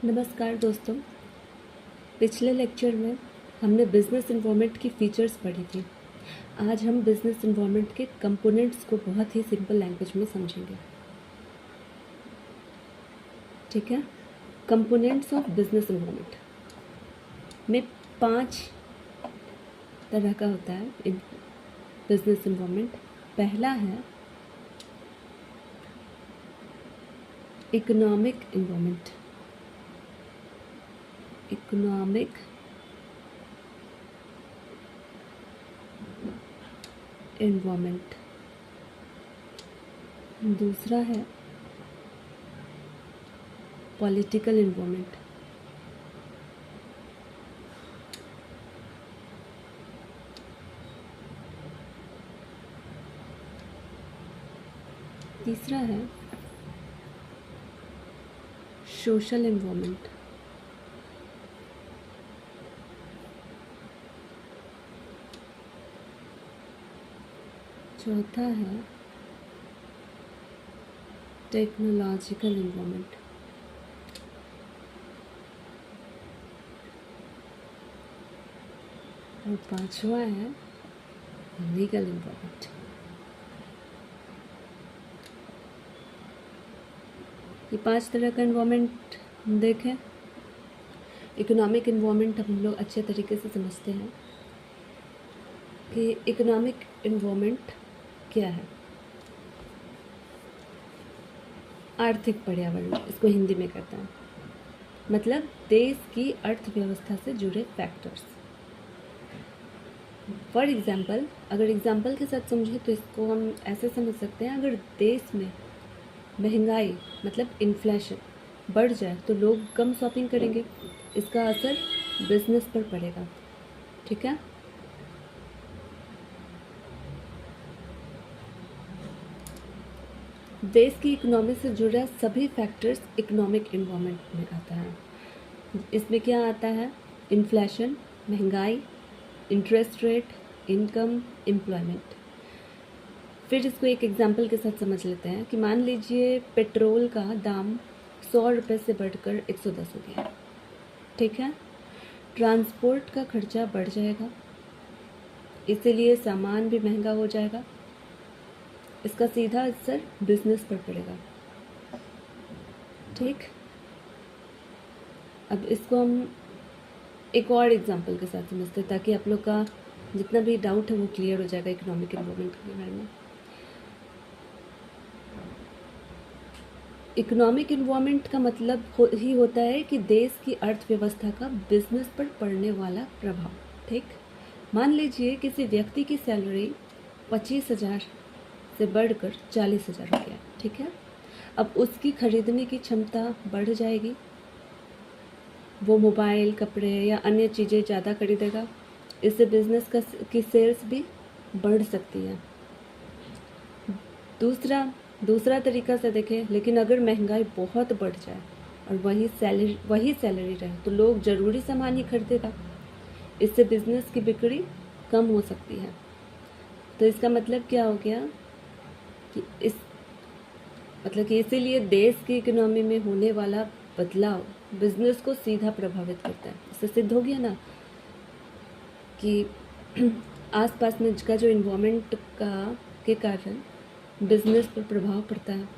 नमस्कार दोस्तों। पिछले लेक्चर में हमने बिजनेस इन्वायरमेंट की फीचर्स पढ़ी थी। आज हम बिजनेस इन्वायरमेंट के कंपोनेंट्स को बहुत ही सिंपल लैंग्वेज में समझेंगे। ठीक है। कंपोनेंट्स ऑफ बिजनेस इन्वायरमेंट में 5 तरह का होता है बिजनेस इन्वायरमेंट। पहला है इकोनॉमिक इन्वायरमेंट। Economic environment. दूसरा है पॉलिटिकल इन्वायरमेंट। तीसरा है सोशल इन्वायरमेंट। चौथा है टेक्नोलॉजिकल इन्वायरमेंट। और पांचवा है लीगल इन्वायरमेंट। ये 5 तरह का इन्वायरमेंट देखें। इकोनॉमिक इन्वायरमेंट हम लोग अच्छे तरीके से समझते हैं कि इकोनॉमिक इन्वायरमेंट क्या है। आर्थिक पर्यावरण, इसको हिंदी में कहते हैं, मतलब देश की अर्थव्यवस्था से जुड़े फैक्टर्स। फॉर एग्जाम्पल, अगर एग्जाम्पल के साथ समझें तो इसको हम ऐसे समझ सकते हैं, अगर देश में महंगाई मतलब इन्फ्लेशन बढ़ जाए तो लोग कम शॉपिंग करेंगे, इसका असर बिजनेस पर पड़ेगा। ठीक है। देश की इकोनॉमी से जुड़ा सभी फैक्टर्स इकोनॉमिक इन्वायरमेंट में आता है। इसमें क्या आता है? इन्फ्लेशन, महंगाई, इंटरेस्ट रेट, इनकम, एम्प्लॉयमेंट। फिर इसको एक एग्जांपल के साथ समझ लेते हैं कि मान लीजिए पेट्रोल का दाम 100 रुपये से बढ़कर 110 हो गया। ठीक है। ट्रांसपोर्ट का खर्चा बढ़ जाएगा, इसीलिए सामान भी महंगा हो जाएगा। इसका सीधा असर बिजनेस पर पड़ेगा। ठीक। अब इसको हम एक और एग्जांपल के साथ समझते हैं ताकि आप लोग का जितना भी डाउट है वो क्लियर हो जाएगा इकोनॉमिक इन्वायरमेंट के बारे में। इकोनॉमिक इन्वायरमेंट का मतलब ही होता है कि देश की अर्थव्यवस्था का बिजनेस पर पड़ने वाला प्रभाव। ठीक। मान लीजिए किसी व्यक्ति की सैलरी 25,000 से बढ़कर 40,000 हो गया। ठीक है। अब उसकी खरीदने की क्षमता बढ़ जाएगी, वो मोबाइल, कपड़े या अन्य चीज़ें ज़्यादा खरीदेगा। इससे बिजनेस की सेल्स भी बढ़ सकती है। दूसरा तरीका से देखें, लेकिन अगर महंगाई बहुत बढ़ जाए और वही सैलरी रहे तो लोग ज़रूरी सामान ही खरीदेगा। इससे बिजनेस की बिक्री कम हो सकती है। तो इसका मतलब क्या हो गया कि इसीलिए देश की इकोनॉमी में होने वाला बदलाव बिजनेस को सीधा प्रभावित करता है। इससे सिद्ध हो गया ना कि आसपास में का जो इन्वायरमेंट के कारण बिजनेस पर प्रभाव पड़ता है।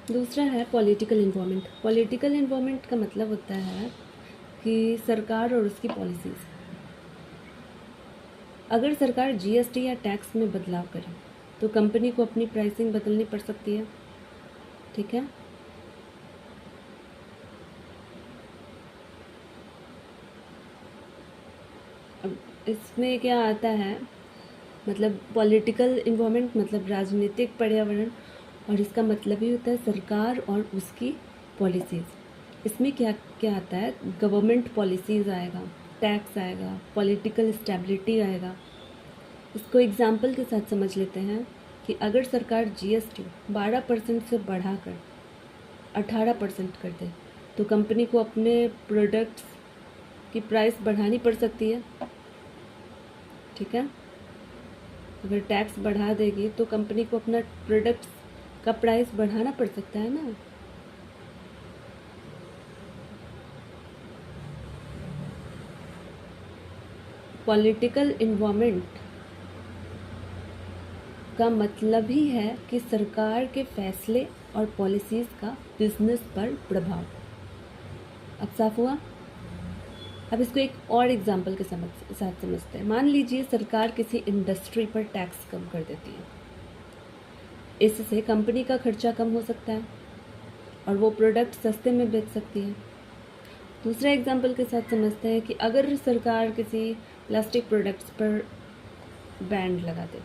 दूसरा है पॉलिटिकल इन्वायरमेंट। पॉलिटिकल इन्वायरमेंट का मतलब होता है कि सरकार और उसकी पॉलिसीज़। अगर सरकार जीएसटी या टैक्स में बदलाव करे तो कंपनी को अपनी प्राइसिंग बदलनी पड़ सकती है। ठीक है। अब इसमें क्या आता है, मतलब पॉलिटिकल इन्वायरमेंट मतलब राजनीतिक पर्यावरण, और इसका मतलब ही होता है सरकार और उसकी पॉलिसीज़। इसमें क्या क्या आता है? गवर्नमेंट पॉलिसीज़ आएगा, टैक्स आएगा, पॉलिटिकल स्टेबिलिटी आएगा। इसको एग्जाम्पल के साथ समझ लेते हैं कि अगर सरकार जीएसटी 12% से बढ़ाकर 18% कर दे तो कंपनी को अपने प्रोडक्ट्स की प्राइस बढ़ानी पड़ सकती है। ठीक है। अगर टैक्स बढ़ा देगी तो कंपनी को अपना प्रोडक्ट्स का प्राइस बढ़ाना पड़ सकता है ना। पॉलिटिकल इन्वायरमेंट का मतलब ही है कि सरकार के फैसले और पॉलिसीज़ का बिजनेस पर प्रभाव। अब साफ हुआ। अब इसको एक और एग्जांपल के साथ समझते हैं। मान लीजिए सरकार किसी इंडस्ट्री पर टैक्स कम कर देती है, इससे कंपनी का खर्चा कम हो सकता है और वो प्रोडक्ट सस्ते में बेच सकती है। दूसरा एग्जांपल के साथ समझते हैं कि अगर सरकार किसी प्लास्टिक प्रोडक्ट्स पर बैन लगा दे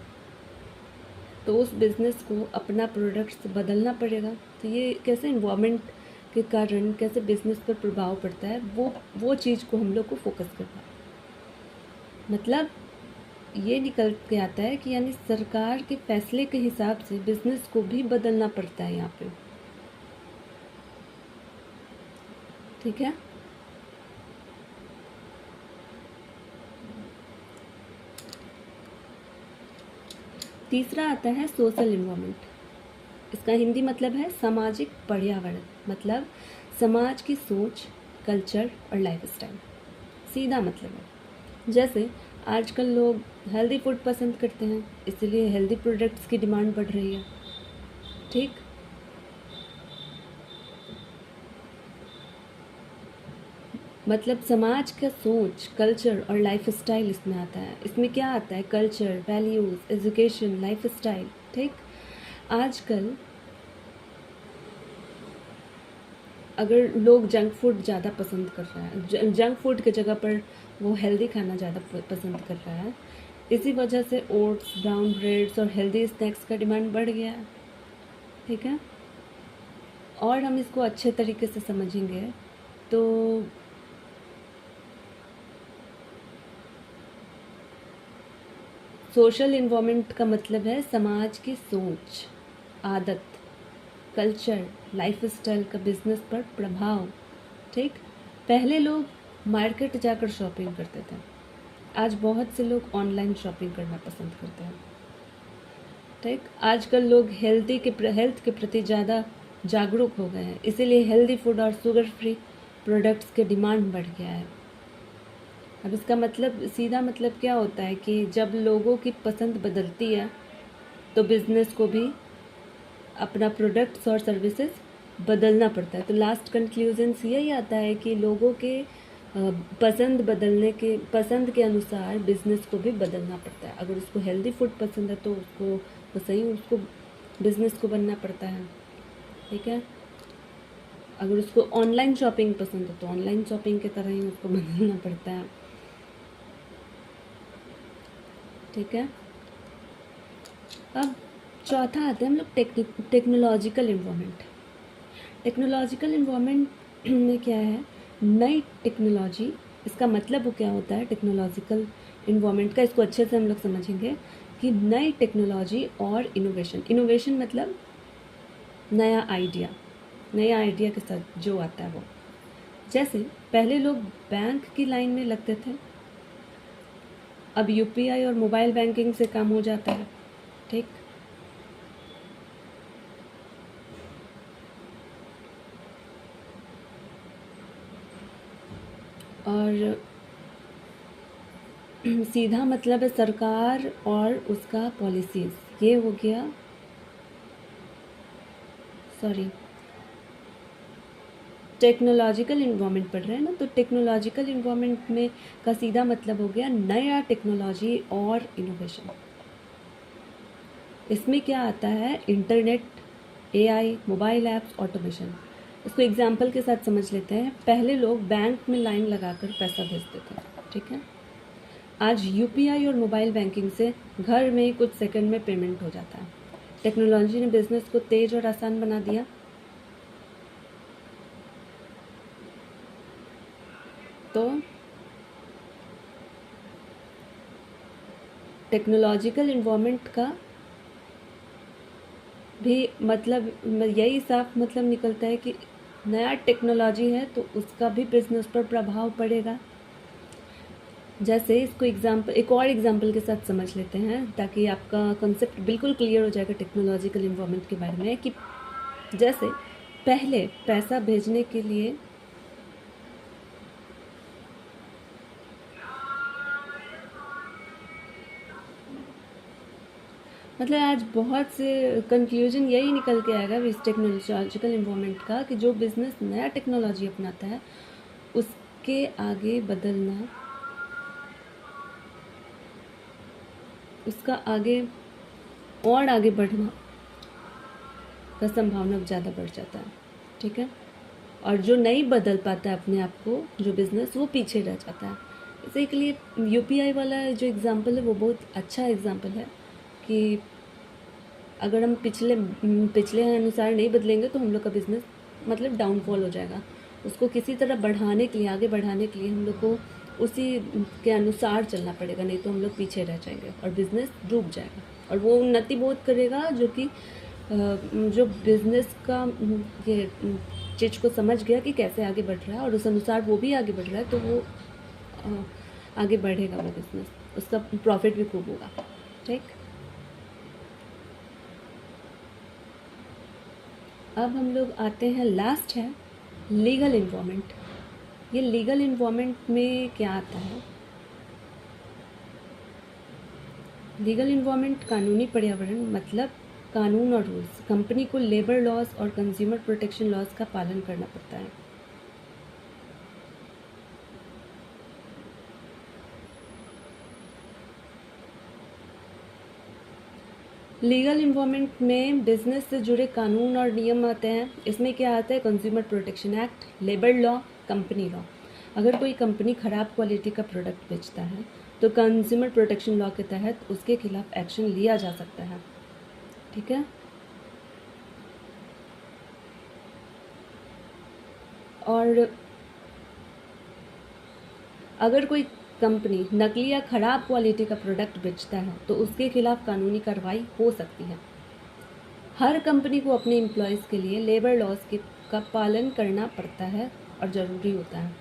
तो उस बिज़नेस को अपना प्रोडक्ट्स बदलना पड़ेगा। तो ये कैसे इन्वायरमेंट के कारण कैसे बिज़नेस पर प्रभाव पड़ता है, वो चीज़ को हम लोग को फोकस करना है। मतलब ये निकल के आता है कि यानी सरकार के फैसले के हिसाब से बिज़नेस को भी बदलना पड़ता है यहाँ पे। ठीक है। तीसरा आता है सोशल इन्वायरमेंट। इसका हिंदी मतलब है सामाजिक पर्यावरण, मतलब समाज की सोच, कल्चर और लाइफस्टाइल। सीधा मतलब है जैसे आजकल लोग हेल्दी फूड पसंद करते हैं, इसलिए हेल्दी प्रोडक्ट्स की डिमांड बढ़ रही है। ठीक। मतलब समाज का सोच, कल्चर और लाइफस्टाइल इसमें आता है। इसमें क्या आता है? Culture, values, education, lifestyle. ठीक। आजकल अगर लोग जंक फूड ज़्यादा पसंद कर रहा है, जंक फूड की जगह पर वो हेल्दी खाना ज़्यादा पसंद कर रहा है, इसी वजह से ओट्स, ब्राउन ब्रेड्स और हेल्दी स्नैक्स का डिमांड बढ़ गया है। ठीक है। और हम इसको अच्छे तरीके से समझेंगे तो सोशल इन्वायरमेंट का मतलब है समाज की सोच, आदत, कल्चर, लाइफस्टाइल का बिजनेस पर प्रभाव। ठीक। पहले लोग मार्केट जाकर शॉपिंग करते थे, आज बहुत से लोग ऑनलाइन शॉपिंग करना पसंद करते हैं। ठीक। आजकल लोग हेल्थ के प्रति ज़्यादा जागरूक हो गए हैं, इसीलिए हेल्दी फूड और शुगर फ्री प्रोडक्ट्स के डिमांड बढ़ गया है। अब इसका मतलब सीधा मतलब क्या होता है कि जब लोगों की पसंद बदलती है तो बिज़नेस को भी अपना प्रोडक्ट्स और सर्विसेज बदलना पड़ता है। तो लास्ट कंक्लूजन्स यही आता है कि लोगों के पसंद के अनुसार बिज़नेस को भी बदलना पड़ता है। अगर उसको हेल्दी फूड पसंद है तो उसको बिज़नेस को बनना पड़ता है। ठीक है। अगर उसको ऑनलाइन शॉपिंग पसंद है तो ऑनलाइन शॉपिंग की तरह ही उसको बदलना पड़ता है। ठीक है। अब चौथा आता है हम लोग टेक्नोलॉजिकल इन्वायरमेंट। टेक्नोलॉजिकल इन्वायरमेंट में क्या है? नई टेक्नोलॉजी। इसका मतलब वो क्या होता है टेक्नोलॉजिकल इन्वायरमेंट का? इसको अच्छे से हम लोग समझेंगे कि नई टेक्नोलॉजी और इनोवेशन मतलब नया आइडिया के साथ जो आता है वो। जैसे पहले लोग बैंक की लाइन में लगते थे, अब यूपीआई और मोबाइल बैंकिंग से काम हो जाता है। ठीक। और सीधा मतलब है सरकार और उसका पॉलिसीज़। ये हो गया, सॉरी, टेक्नोलॉजिकल इन्वायरमेंट पढ़ रहे हैं ना, तो टेक्नोलॉजिकल इन्वायरमेंट में का सीधा मतलब हो गया नया टेक्नोलॉजी और इनोवेशन। इसमें क्या आता है? Internet, AI, mobile apps, automation. इसको एग्जांपल के साथ समझ लेते हैं। पहले लोग बैंक में लाइन लगाकर पैसा भेजते थे। ठीक है। आज यूपीआई और मोबाइल बैंकिंग से घर में कुछ सेकंड में पेमेंट हो जाता है। टेक्नोलॉजी ने बिजनेस को तेज और आसान बना दिया। तो टेक्नोलॉजिकल इन्वायरमेंट का भी मतलब यही साफ मतलब निकलता है कि नया टेक्नोलॉजी है तो उसका भी बिजनेस पर प्रभाव पड़ेगा। जैसे इसको एक और एग्जांपल के साथ समझ लेते हैं ताकि आपका कॉन्सेप्ट बिल्कुल क्लियर हो जाएगा टेक्नोलॉजिकल इन्वायरमेंट के बारे में। कि जैसे पहले पैसा भेजने के लिए मतलब आज बहुत से कंक्लूजन यही निकल के आएगा इस टेक्नोलॉजिकल इन्वायरमेंट का कि जो बिज़नेस नया टेक्नोलॉजी अपनाता है उसके आगे बदलना, उसका आगे बढ़ना का संभावना ज़्यादा बढ़ जाता है। ठीक है। और जो नहीं बदल पाता है अपने आप को, जो बिज़नेस, वो पीछे रह जाता है। इसी के लिए यूपीआई वाला जो एग्ज़ाम्पल है वो बहुत अच्छा एग्ज़ाम्पल है कि अगर हम पिछले अनुसार नहीं बदलेंगे तो हम लोग का बिज़नेस मतलब डाउनफॉल हो जाएगा। उसको किसी तरह बढ़ाने के लिए, आगे बढ़ाने के लिए हम लोग को उसी के अनुसार चलना पड़ेगा, नहीं तो हम लोग पीछे रह जाएंगे और बिज़नेस डूब जाएगा। और वो उन्नति बहुत करेगा जो बिज़नेस का ये चीज़ को समझ गया कि कैसे आगे बढ़ रहा है और उस अनुसार वो भी आगे बढ़ रहा है, तो वो आगे बढ़ेगा वो बिज़नेस, उसका प्रॉफिट भी खूब होगा। ठीक। अब हम लोग आते हैं, लास्ट है लीगल इन्वायरमेंट। ये लीगल इन्वायरमेंट में क्या आता है? लीगल इन्वायरमेंट कानूनी पर्यावरण मतलब कानून और रूल्स। कंपनी को लेबर लॉज और कंज्यूमर प्रोटेक्शन लॉज का पालन करना पड़ता है। लीगल इन्वायरमेंट में बिजनेस से जुड़े कानून और नियम आते हैं। इसमें क्या आता है? Consumer protection act, labour law, company law. अगर कोई कंपनी ख़राब क्वालिटी का प्रोडक्ट बेचता है तो कंज्यूमर प्रोटेक्शन लॉ के तहत उसके खिलाफ एक्शन लिया जा सकता है। ठीक है। और अगर कोई कंपनी नकली या ख़राब क्वालिटी का प्रोडक्ट बेचता है तो उसके खिलाफ कानूनी कार्रवाई हो सकती है। हर कंपनी को अपने एम्प्लॉयज़ के लिए लेबर लॉज का पालन करना पड़ता है और ज़रूरी होता है।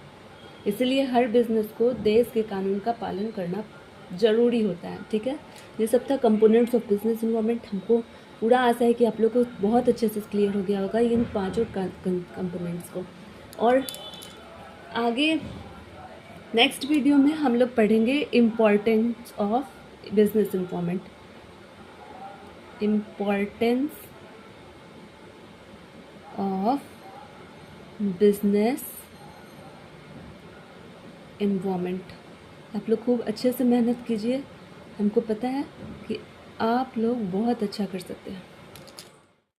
इसलिए हर बिज़नेस को देश के कानून का पालन करना ज़रूरी होता है। ठीक है। ये सब था कंपोनेंट्स ऑफ बिजनेस इन्वायरमेंट। हमको पूरा आशा है कि आप लोग को बहुत अच्छे से क्लियर हो गया होगा इन पांचों कंपोनेंट्स को। और आगे नेक्स्ट वीडियो में हम लोग पढ़ेंगे importance of business environment, importance of business environment. आप लोग खूब अच्छे से मेहनत कीजिए। हमको पता है कि आप लोग बहुत अच्छा कर सकते हैं।